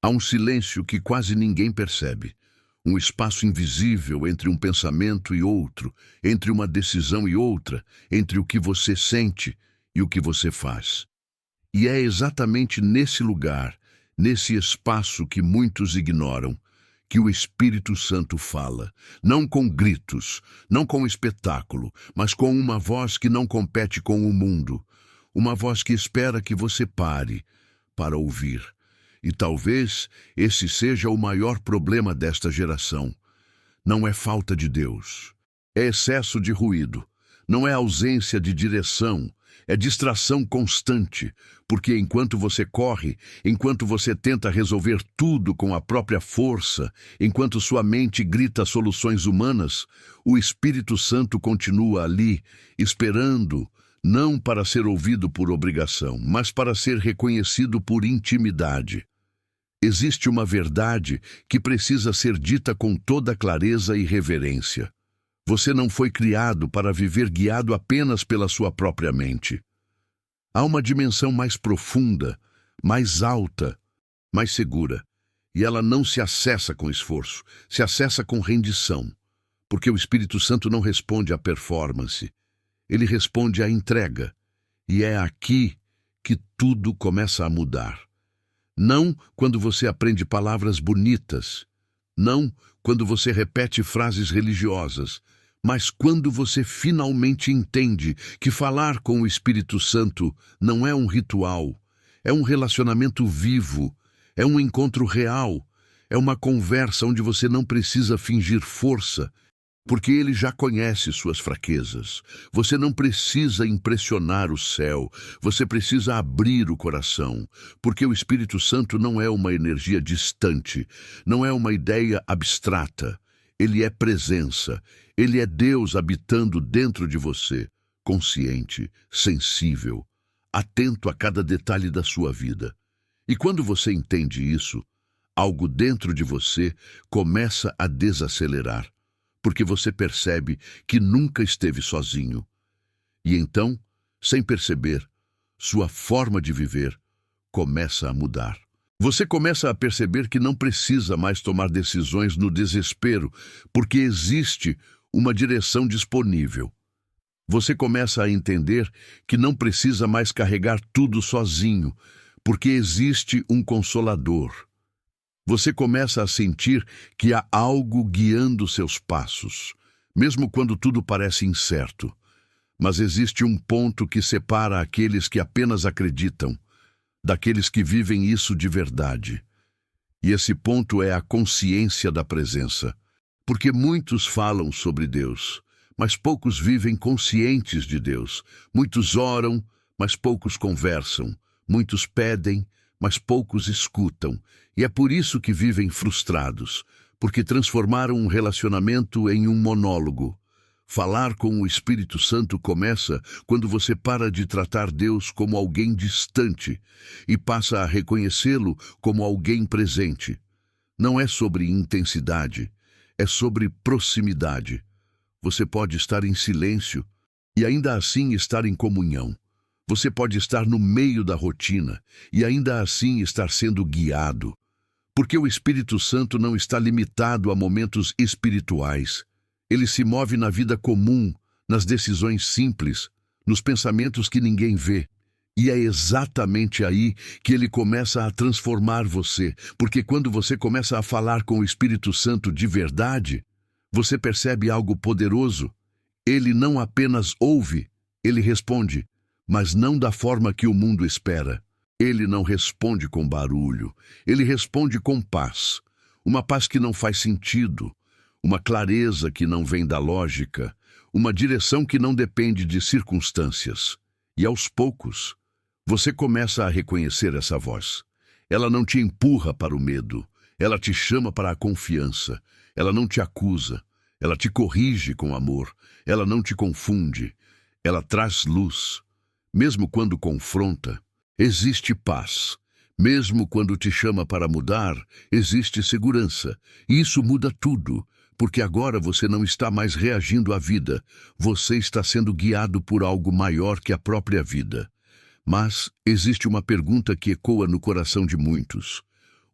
Há um silêncio que quase ninguém percebe. Um espaço invisível entre um pensamento e outro, entre uma decisão e outra, entre o que você sente e o que você faz. E é exatamente nesse lugar, nesse espaço que muitos ignoram, que o Espírito Santo fala, não com gritos, não com espetáculo, mas com uma voz que não compete com o mundo, uma voz que espera que você pare para ouvir. E talvez esse seja o maior problema desta geração. Não é falta de Deus, é excesso de ruído, não é ausência de direção, é distração constante, porque enquanto você corre, enquanto você tenta resolver tudo com a própria força, enquanto sua mente grita soluções humanas, o Espírito Santo continua ali, esperando, não para ser ouvido por obrigação, mas para ser reconhecido por intimidade. Existe uma verdade que precisa ser dita com toda clareza e reverência. Você não foi criado para viver guiado apenas pela sua própria mente. Há uma dimensão mais profunda, mais alta, mais segura, e ela não se acessa com esforço, se acessa com rendição, porque o Espírito Santo não responde à performance, ele responde à entrega, e é aqui que tudo começa a mudar. Não quando você aprende palavras bonitas, não quando você repete frases religiosas, mas quando você finalmente entende que falar com o Espírito Santo não é um ritual, é um relacionamento vivo, é um encontro real, é uma conversa onde você não precisa fingir força, porque ele já conhece suas fraquezas. Você não precisa impressionar o céu, você precisa abrir o coração, porque o Espírito Santo não é uma energia distante, não é uma ideia abstrata. Ele é presença, ele é Deus habitando dentro de você, consciente, sensível, atento a cada detalhe da sua vida. E quando você entende isso, algo dentro de você começa a desacelerar, porque você percebe que nunca esteve sozinho. E então, sem perceber, sua forma de viver começa a mudar. Você começa a perceber que não precisa mais tomar decisões no desespero, porque existe uma direção disponível. Você começa a entender que não precisa mais carregar tudo sozinho, porque existe um consolador. Você começa a sentir que há algo guiando seus passos, mesmo quando tudo parece incerto. Mas existe um ponto que separa aqueles que apenas acreditam daqueles que vivem isso de verdade. E esse ponto é a consciência da presença. Porque muitos falam sobre Deus, mas poucos vivem conscientes de Deus. Muitos oram, mas poucos conversam. Muitos pedem, mas poucos escutam. E é por isso que vivem frustrados, porque transformaram um relacionamento em um monólogo. Falar com o Espírito Santo começa quando você para de tratar Deus como alguém distante e passa a reconhecê-lo como alguém presente. Não é sobre intensidade, é sobre proximidade. Você pode estar em silêncio e ainda assim estar em comunhão. Você pode estar no meio da rotina e ainda assim estar sendo guiado. Porque o Espírito Santo não está limitado a momentos espirituais. Ele se move na vida comum, nas decisões simples, nos pensamentos que ninguém vê. E é exatamente aí que ele começa a transformar você, porque quando você começa a falar com o Espírito Santo de verdade, você percebe algo poderoso. Ele não apenas ouve, ele responde, mas não da forma que o mundo espera. Ele não responde com barulho, ele responde com paz. Uma paz que não faz sentido, uma clareza que não vem da lógica, uma direção que não depende de circunstâncias. E aos poucos, você começa a reconhecer essa voz. Ela não te empurra para o medo, ela te chama para a confiança. Ela não te acusa, ela te corrige com amor, ela não te confunde, ela traz luz. Mesmo quando confronta, existe paz. Mesmo quando te chama para mudar, existe segurança. E isso muda tudo. Porque agora você não está mais reagindo à vida, você está sendo guiado por algo maior que a própria vida. Mas existe uma pergunta que ecoa no coração de muitos.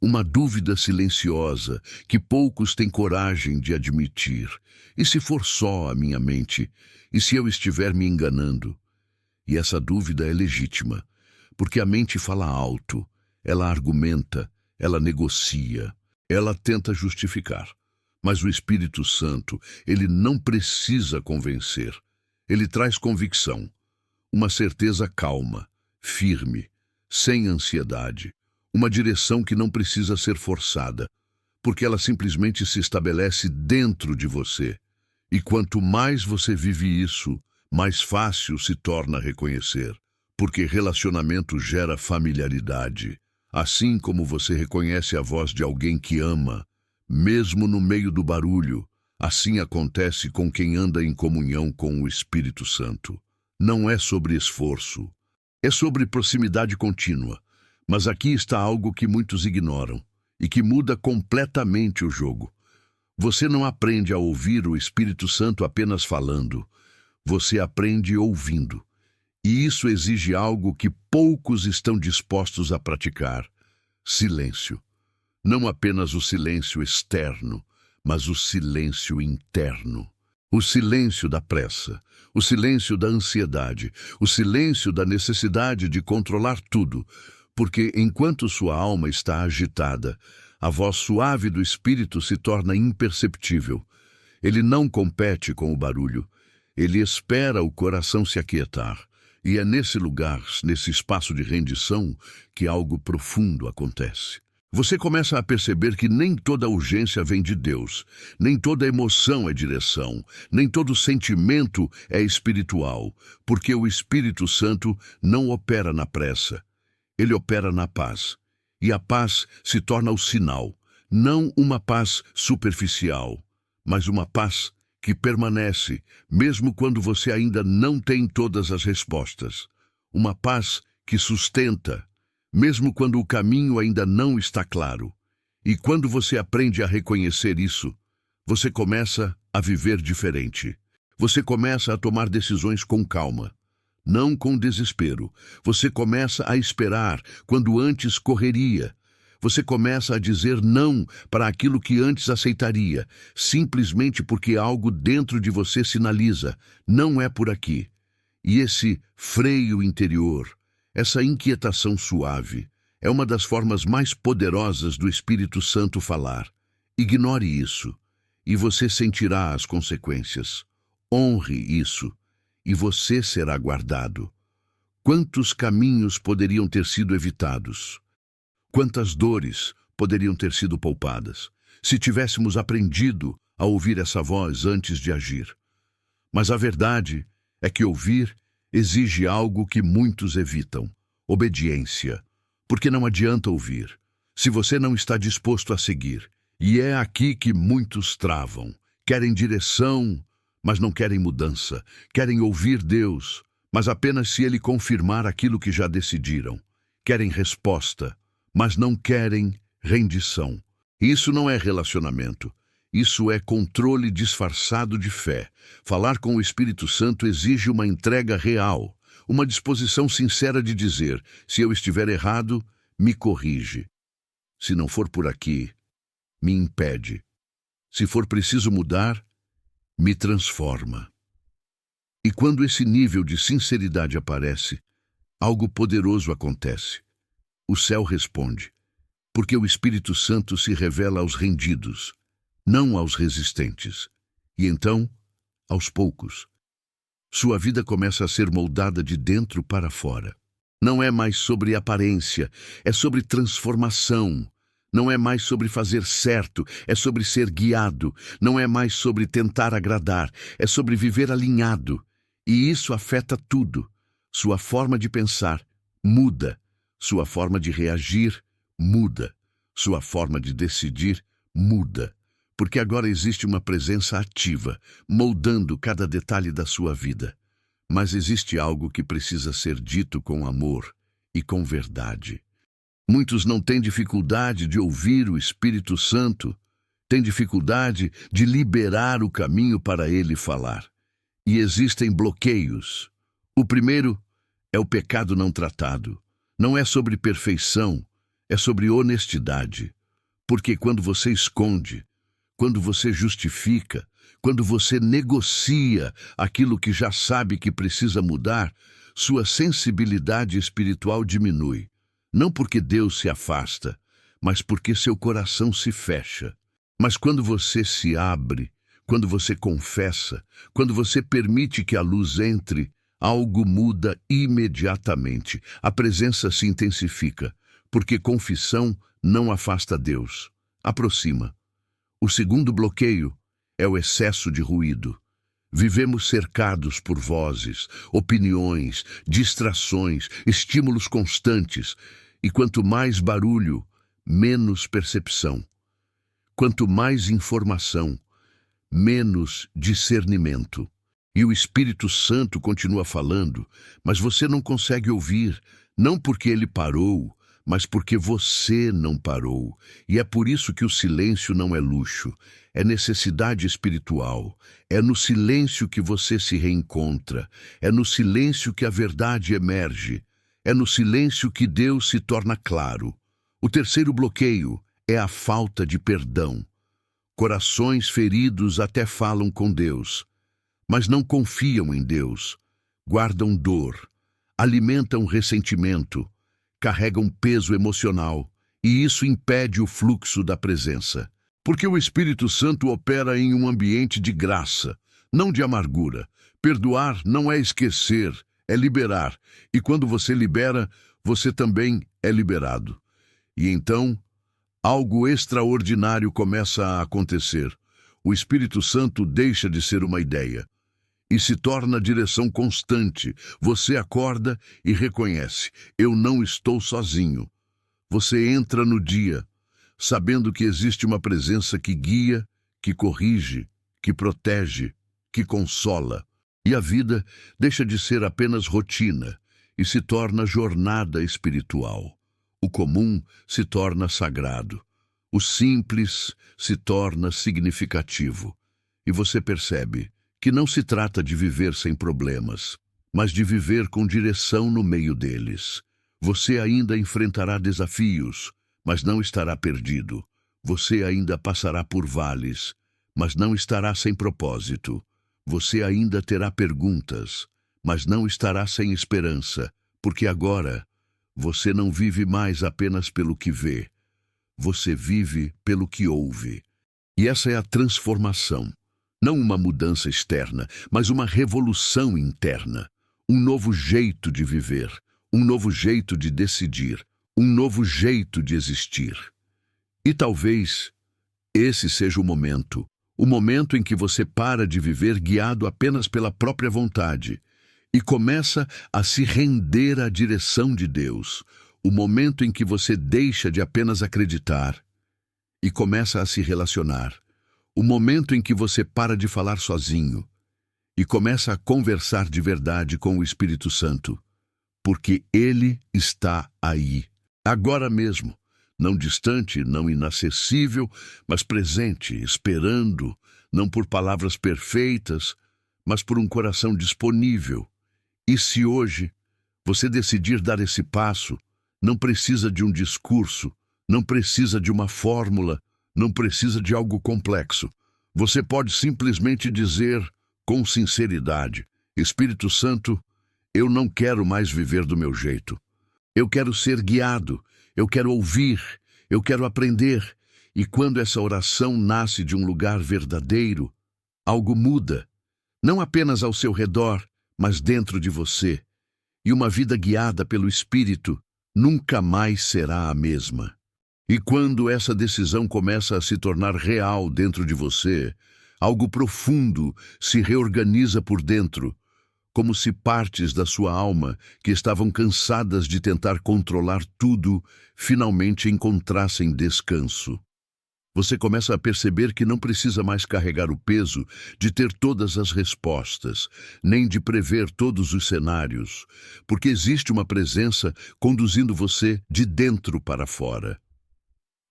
uma dúvida silenciosa que poucos têm coragem de admitir. E se for só a minha mente? E se eu estiver me enganando? E essa dúvida é legítima, porque a mente fala alto, ela argumenta, ela negocia, ela tenta justificar. Mas o Espírito Santo, ele não precisa convencer. Ele traz convicção, uma certeza calma, firme, sem ansiedade, uma direção que não precisa ser forçada, porque ela simplesmente se estabelece dentro de você. E quanto mais você vive isso, mais fácil se torna reconhecer, porque relacionamento gera familiaridade. Assim como você reconhece a voz de alguém que ama, mesmo no meio do barulho, assim acontece com quem anda em comunhão com o Espírito Santo. Não é sobre esforço, é sobre proximidade contínua. Mas aqui está algo que muitos ignoram e que muda completamente o jogo. Você não aprende a ouvir o Espírito Santo apenas falando. Você aprende ouvindo. E isso exige algo que poucos estão dispostos a praticar: silêncio. Não apenas o silêncio externo, mas o silêncio interno. O silêncio da pressa, o silêncio da ansiedade, o silêncio da necessidade de controlar tudo, porque enquanto sua alma está agitada, a voz suave do Espírito se torna imperceptível. Ele não compete com o barulho, ele espera o coração se aquietar. E é nesse lugar, nesse espaço de rendição, que algo profundo acontece. Você começa a perceber que nem toda urgência vem de Deus, nem toda emoção é direção, nem todo sentimento é espiritual, porque o Espírito Santo não opera na pressa, ele opera na paz. E a paz se torna o sinal, não uma paz superficial, mas uma paz que permanece, mesmo quando você ainda não tem todas as respostas. Uma paz que sustenta, mesmo quando o caminho ainda não está claro. E quando você aprende a reconhecer isso, você começa a viver diferente. Você começa a tomar decisões com calma, não com desespero. Você começa a esperar quando antes correria. Você começa a dizer não para aquilo que antes aceitaria, simplesmente porque algo dentro de você sinaliza: não é por aqui. E esse freio interior, essa inquietação suave, é uma das formas mais poderosas do Espírito Santo falar. Ignore isso, e você sentirá as consequências. Honre isso, e você será guardado. Quantos caminhos poderiam ter sido evitados? Quantas dores poderiam ter sido poupadas, se tivéssemos aprendido a ouvir essa voz antes de agir? Mas a verdade é que ouvir exige algo que muitos evitam: obediência. Porque não adianta ouvir se você não está disposto a seguir. E é aqui que muitos travam. Querem direção, mas não querem mudança. Querem ouvir Deus, mas apenas se Ele confirmar aquilo que já decidiram. Querem resposta, mas não querem rendição. Isso não é relacionamento. Isso é controle disfarçado de fé. Falar com o Espírito Santo exige uma entrega real, uma disposição sincera de dizer: se eu estiver errado, me corrige. Se não for por aqui, me impede. Se for preciso mudar, me transforma. E quando esse nível de sinceridade aparece, algo poderoso acontece. O céu responde, porque o Espírito Santo se revela aos rendidos, não aos resistentes. E então, aos poucos, sua vida começa a ser moldada de dentro para fora. Não é mais sobre aparência, é sobre transformação. Não é mais sobre fazer certo, é sobre ser guiado. Não é mais sobre tentar agradar, é sobre viver alinhado. E isso afeta tudo. Sua forma de pensar muda. Sua forma de reagir muda. Sua forma de decidir muda. Porque agora existe uma presença ativa, moldando cada detalhe da sua vida. Mas existe algo que precisa ser dito com amor e com verdade. Muitos não têm dificuldade de ouvir o Espírito Santo, têm dificuldade de liberar o caminho para ele falar. E existem bloqueios. O primeiro é o pecado não tratado. Não é sobre perfeição, é sobre honestidade. Porque quando você esconde, quando você justifica, quando você negocia aquilo que já sabe que precisa mudar, sua sensibilidade espiritual diminui. Não porque Deus se afasta, mas porque seu coração se fecha. Mas quando você se abre, quando você confessa, quando você permite que a luz entre, algo muda imediatamente. A presença se intensifica, porque confissão não afasta Deus, aproxima. O segundo bloqueio é o excesso de ruído. Vivemos cercados por vozes, opiniões, distrações, estímulos constantes, e quanto mais barulho, menos percepção. Quanto mais informação, menos discernimento. E o Espírito Santo continua falando, mas você não consegue ouvir, não porque ele parou, mas porque você não parou. E é por isso que o silêncio não é luxo, é necessidade espiritual. É no silêncio que você se reencontra, é no silêncio que a verdade emerge, é no silêncio que Deus se torna claro. O terceiro bloqueio é a falta de perdão. Corações feridos até falam com Deus, mas não confiam em Deus, guardam dor, alimentam ressentimento, carregam peso emocional, e isso impede o fluxo da presença. Porque o Espírito Santo opera em um ambiente de graça, não de amargura. Perdoar não é esquecer, é liberar. E quando você libera, você também é liberado. E então, algo extraordinário começa a acontecer. O Espírito Santo deixa de ser uma ideia e se torna direção constante. Você acorda e reconhece: eu não estou sozinho. Você entra no dia, sabendo que existe uma presença que guia, que corrige, que protege, que consola. E a vida deixa de ser apenas rotina e se torna jornada espiritual. O comum se torna sagrado. O simples se torna significativo. E você percebe que não se trata de viver sem problemas, mas de viver com direção no meio deles. Você ainda enfrentará desafios, mas não estará perdido. Você ainda passará por vales, mas não estará sem propósito. Você ainda terá perguntas, mas não estará sem esperança, porque agora você não vive mais apenas pelo que vê. Você vive pelo que ouve. E essa é a transformação. Não uma mudança externa, mas uma revolução interna. Um novo jeito de viver, um novo jeito de decidir, um novo jeito de existir. E talvez esse seja o momento em que você para de viver guiado apenas pela própria vontade e começa a se render à direção de Deus. O momento em que você deixa de apenas acreditar e começa a se relacionar. O momento em que você para de falar sozinho e começa a conversar de verdade com o Espírito Santo, porque Ele está aí, agora mesmo, não distante, não inacessível, mas presente, esperando, não por palavras perfeitas, mas por um coração disponível. E se hoje você decidir dar esse passo, não precisa de um discurso, não precisa de uma fórmula, não precisa de algo complexo. Você pode simplesmente dizer, com sinceridade: Espírito Santo, eu não quero mais viver do meu jeito. Eu quero ser guiado, eu quero ouvir, eu quero aprender. E quando essa oração nasce de um lugar verdadeiro, algo muda, não apenas ao seu redor, mas dentro de você. E uma vida guiada pelo Espírito nunca mais será a mesma. E quando essa decisão começa a se tornar real dentro de você, algo profundo se reorganiza por dentro, como se partes da sua alma, que estavam cansadas de tentar controlar tudo, finalmente encontrassem descanso. Você começa a perceber que não precisa mais carregar o peso de ter todas as respostas, nem de prever todos os cenários, porque existe uma presença conduzindo você de dentro para fora.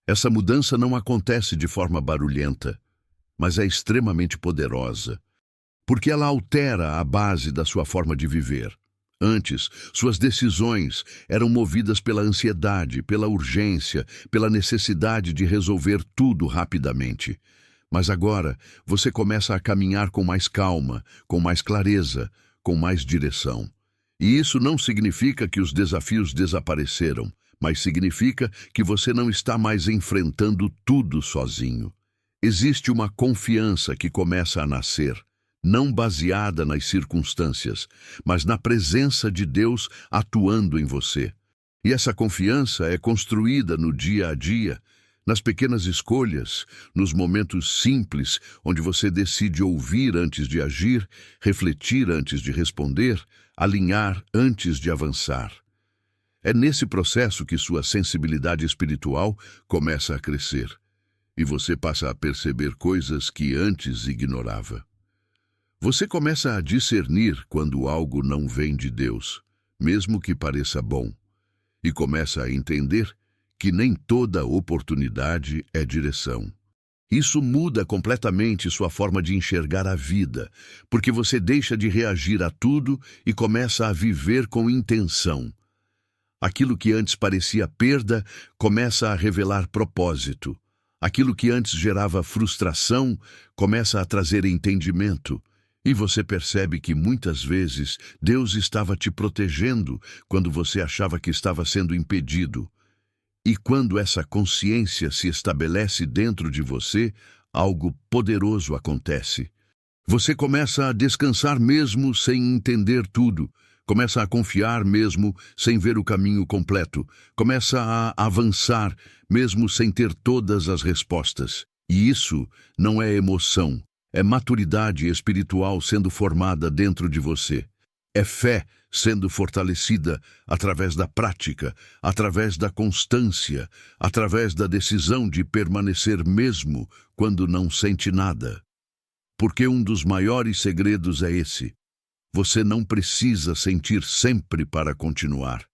Essa mudança não acontece de forma barulhenta, mas é extremamente poderosa, porque ela altera a base da sua forma de viver. Antes, suas decisões eram movidas pela ansiedade, pela urgência, pela necessidade de resolver tudo rapidamente. Mas agora, você começa a caminhar com mais calma, com mais clareza, com mais direção. E isso não significa que os desafios desapareceram, mas significa que você não está mais enfrentando tudo sozinho. Existe uma confiança que começa a nascer, não baseada nas circunstâncias, mas na presença de Deus atuando em você. E essa confiança é construída no dia a dia, nas pequenas escolhas, nos momentos simples, onde você decide ouvir antes de agir, refletir antes de responder, alinhar antes de avançar. É nesse processo que sua sensibilidade espiritual começa a crescer, e você passa a perceber coisas que antes ignorava. Você começa a discernir quando algo não vem de Deus, mesmo que pareça bom, e começa a entender que nem toda oportunidade é direção. Isso muda completamente sua forma de enxergar a vida, porque você deixa de reagir a tudo e começa a viver com intenção. Aquilo que antes parecia perda começa a revelar propósito. Aquilo que antes gerava frustração começa a trazer entendimento. E você percebe que muitas vezes Deus estava te protegendo quando você achava que estava sendo impedido. E quando essa consciência se estabelece dentro de você, algo poderoso acontece. Você começa a descansar mesmo sem entender tudo. Começa a confiar mesmo sem ver o caminho completo. Começa a avançar mesmo sem ter todas as respostas. E isso não é emoção. É maturidade espiritual sendo formada dentro de você. É fé sendo fortalecida através da prática, através da constância, através da decisão de permanecer mesmo quando não sente nada. Porque um dos maiores segredos é esse. Você não precisa sentir sempre para continuar.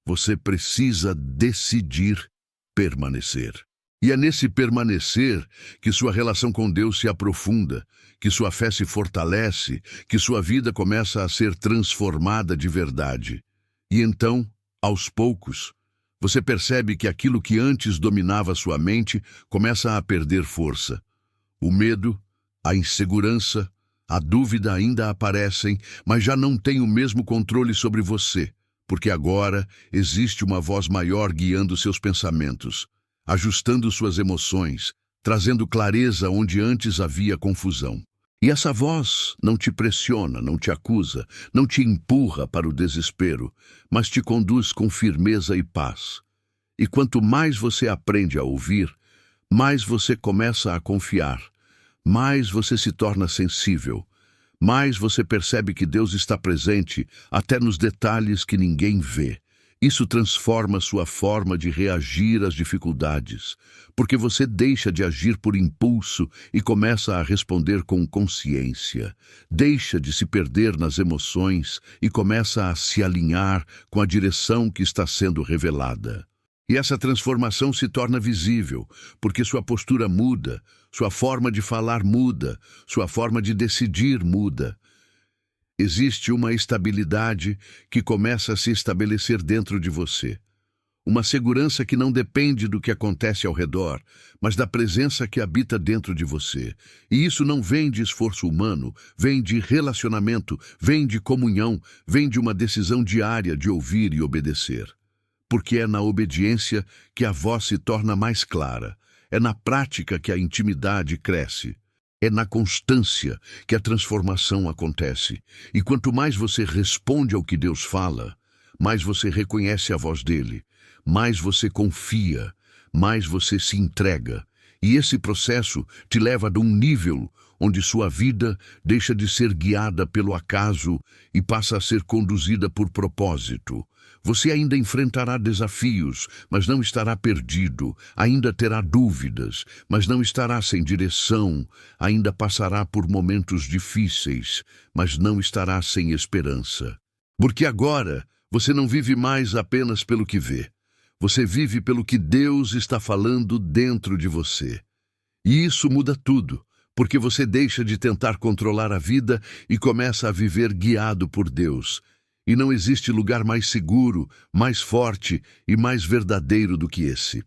Você precisa decidir permanecer. E é nesse permanecer que sua relação com Deus se aprofunda, que sua fé se fortalece, que sua vida começa a ser transformada de verdade. E então, aos poucos, você percebe que aquilo que antes dominava sua mente começa a perder força. O medo, a insegurança, a dúvida ainda aparecem, mas já não têm o mesmo controle sobre você, porque agora existe uma voz maior guiando seus pensamentos, ajustando suas emoções, trazendo clareza onde antes havia confusão. E essa voz não te pressiona, não te acusa, não te empurra para o desespero, mas te conduz com firmeza e paz. E quanto mais você aprende a ouvir, mais você começa a confiar, mais você se torna sensível, mais você percebe que Deus está presente até nos detalhes que ninguém vê. Isso transforma sua forma de reagir às dificuldades, porque você deixa de agir por impulso e começa a responder com consciência. Deixa de se perder nas emoções e começa a se alinhar com a direção que está sendo revelada. E essa transformação se torna visível, porque sua postura muda, sua forma de falar muda, sua forma de decidir muda. Existe uma estabilidade que começa a se estabelecer dentro de você. Uma segurança que não depende do que acontece ao redor, mas da presença que habita dentro de você. E isso não vem de esforço humano, vem de relacionamento, vem de comunhão, vem de uma decisão diária de ouvir e obedecer. Porque é na obediência que a voz se torna mais clara. É na prática que a intimidade cresce. É na constância que a transformação acontece. E quanto mais você responde ao que Deus fala, mais você reconhece a voz dele, mais você confia, mais você se entrega. E esse processo te leva a um nível onde sua vida deixa de ser guiada pelo acaso e passa a ser conduzida por propósito. Você ainda enfrentará desafios, mas não estará perdido. Ainda terá dúvidas, mas não estará sem direção. Ainda passará por momentos difíceis, mas não estará sem esperança. Porque agora você não vive mais apenas pelo que vê. Você vive pelo que Deus está falando dentro de você. E isso muda tudo, porque você deixa de tentar controlar a vida e começa a viver guiado por Deus. E não existe lugar mais seguro, mais forte e mais verdadeiro do que esse.